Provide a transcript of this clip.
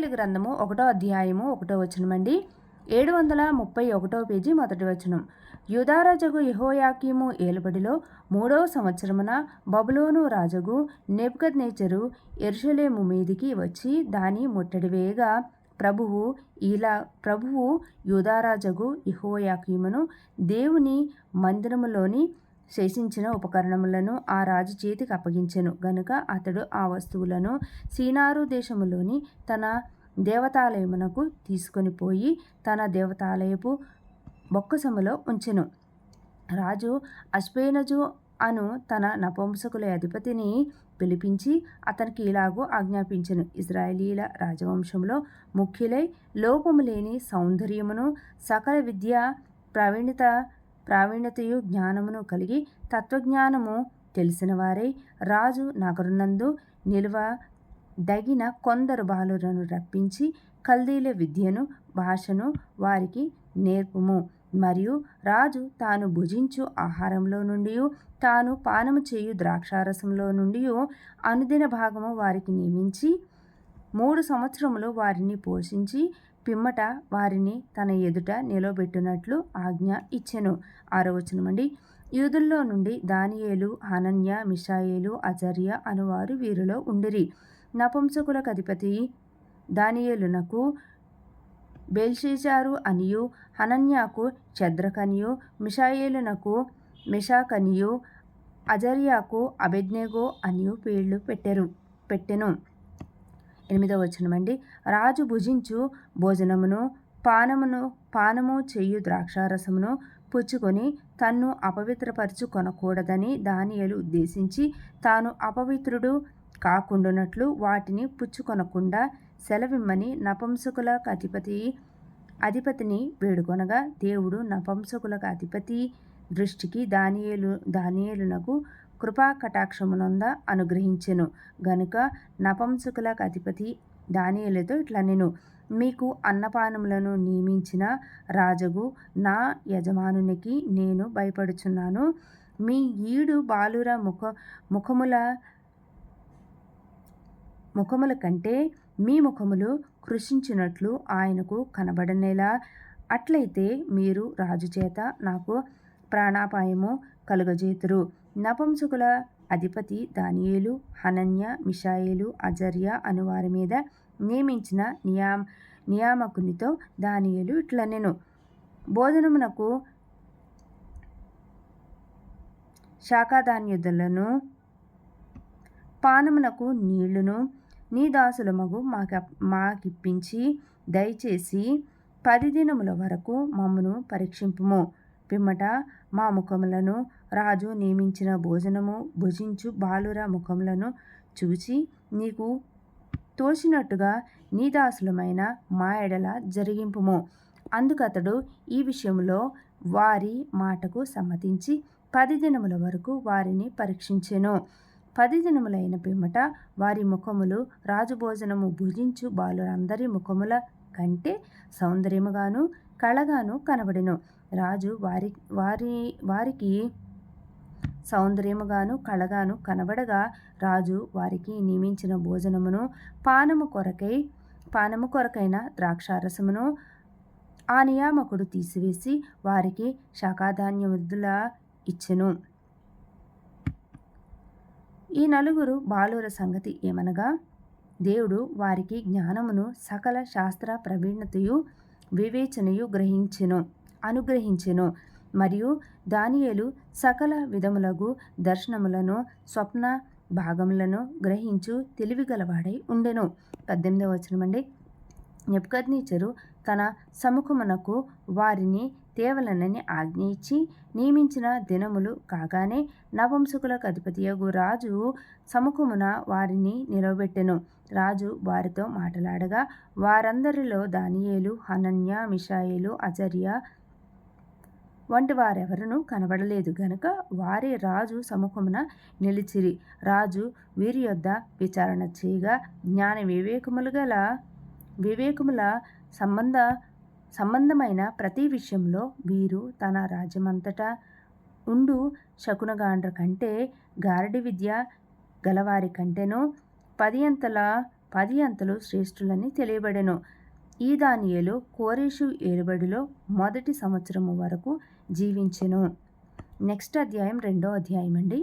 దానియేలు గ్రంథము 1వ అధ్యాయము 1వ వచనమండి. 731 పేజీ మొదటి వచనం. యూదారాజగు యెహోయాకీము ఏలుబడిలో 3వ సంవత్సరమున బబులోను రాజగు నెబుకద్నెజరు యెరూషలేము మీదికి వచ్చి దాని ముట్టడి వేయగా ప్రభువు యూదారాజగు యెహోయాకీమును దేవుని మందిరములోని శేషించిన ఉపకరణములను ఆ రాజు చేతికి అప్పగించెను గనుక అతడు ఆ వస్తువులను సీనారు దేశములోని తన దేవతాలయమునకు తీసుకొని పోయి తన దేవతాలయపు బొక్కసములో ఉంచెను. రాజు అష్పెనజు అను తన నపుంసకుల అధిపతిని పిలిపించి అతనికి ఇలాగూ ఆజ్ఞాపించెను. ఇశ్రాయేలీల రాజవంశంలో ముఖ్యులై లోపము లేని సౌందర్యమును సకల విద్యా ప్రావీణ్యతయు జ్ఞానమును కలిగి తత్వజ్ఞానము తెలిసిన వారై రాజు నగరునందు నిలువదగిన కొందరు బాలురను రప్పించి కల్దీల విద్యను భాషను వారికి నేర్పుము. మరియు రాజు తాను భుజించు ఆహారంలో నుండి తాను పానము చేయు ద్రాక్షారసంలో నుండి అనుదిన భాగము వారికి నియమించి 3 సంవత్సరములు వారిని పోషించి పిమ్మట వారిని తన ఎదుట నిలవబెట్టునట్లు ఆజ్ఞ ఇచ్చెను. 6వ వచనమండి. యూదుల్లో నుండి దానియేలు, హనన్య, మిషాయేలు, అజర్య అనువారు వీరిలో ఉండిరి. నపుంసకులకు అధిపతి దానియేలునకు బెల్షెజారు అనియు, హనన్యాకు షద్రకనియు, మిషాయేలునకు మెషాకనియు, అజర్యాకు అబేద్నెగో అనియు పేర్లు పెట్టెను. 8వ వచనమండి. రాజు భుజించు భోజనమును పానము చేయు ద్రాక్షారసమును పుచ్చుకొని తన్ను అపవిత్రపరచుకొనకూడదని దానియేలు ఉద్దేశించి తాను అపవిత్రుడు కాకుండునట్లు వాటిని పుచ్చుకొనకుండా సెలవిమ్మని నపుంసకులకు అధిపతిని వేడుకొనగా దేవుడు నపుంసకులకు అధిపతి దృష్టికి దానియేలునకు కృపాకటాక్షమునొంద అనుగ్రహించెను గనుక నపుంసకులకు అధిపతి దానియేలుతో ఇట్లనెను. మీకు అన్నపానములను నియమించిన రాజగు నా యజమానునికి నేను భయపడుచున్నాను. మీ ఈడు బాలుర ముఖముల కంటే మీ ముఖములు కృషించినట్లు ఆయనకు కనబడనేలా. అట్లయితే మీరు రాజు చేత నాకు ప్రాణాపాయము కలుగజేతురు. నపుంసకుల అధిపతి దానియేలు, హనన్య, మిషాయేలు, అజర్య అనువారి మీద నియమించిన నియామకునితో దానియేలు ఇట్లనెను. భోజనమునకు శాఖాధాన్యములను పానమునకు నీళ్లును నీ దాసులమగు మాకిప్పించి దయచేసి 10 దినముల వరకు మమ్మును పరీక్షింపుము. పిమ్మట మా ముఖములను రాజు నియమించిన భోజనము భుజించు బాలుర ముఖములను చూచి నీకు తోచినట్టుగా నీ దాసులమైన మా ఎడల జరిగింపుము. అందుకతడు ఈ విషయంలో వారి మాటకు సమ్మతించి 10 దినముల వరకు వారిని పరీక్షించెను. 10 దినములైన పిమ్మట వారి ముఖములు రాజు భోజనము భుజించు బాలురందరి ముఖముల కంటే సౌందర్యముగాను కళగాను కనబడెను. రాజు వారికి సౌందర్యముగాను కళగాను కనబడగా రాజు వారికి నియమించిన భోజనమును పానము కొరకైన ద్రాక్షారసమును ఆ నియామకుడు తీసివేసి వారికి శాఖాధాన్యముల ఇచ్చెను. ఈ 4 బాలుర సంగతి ఏమనగా దేవుడు వారికి జ్ఞానమును సకల శాస్త్ర ప్రవీణతయు వివేచనయు అనుగ్రహించెను. మరియు దానియేలు సకల విధములగు దర్శనములను స్వప్న భాగములను గ్రహించు తెలివిగలవాడై ఉండెను. 18వ వచనమండి. నెబుకద్నెజరు తన సముఖమునకు వారిని తేవలనని ఆజ్ఞ ఇచ్చి నియమించిన దినములు కాగానే నపుంసకులకు అధిపతియగు రాజు సముఖమున వారిని నిలవబెట్టెను. రాజు వారితో మాట్లాడగా వారందరిలో దానియేలు, హనన్య, మిషాయేలు, అజర్య వంటి వారెవరునూ కనబడలేదు గనుక వారే రాజు సముఖమున నిలిచిరి. రాజు వీరి యొద్ద విచారణ చేయగా జ్ఞాన వివేకముల సంబంధమైన ప్రతి విషయంలో వీరు తన రాజ్యమంతటా ఉండు శకునగాండ్ర కంటే గారడి విద్య గలవారి కంటేనూ 10 అంతల 10 అంతలు శ్రేష్ఠులని తెలియబడెను. ఈ దానియేలు కోరేషు ఏలుబడిలో మొదటి సంవత్సరము వరకు జీవించెను. నెక్స్ట్ అధ్యాయం 2వ అధ్యాయం అండి.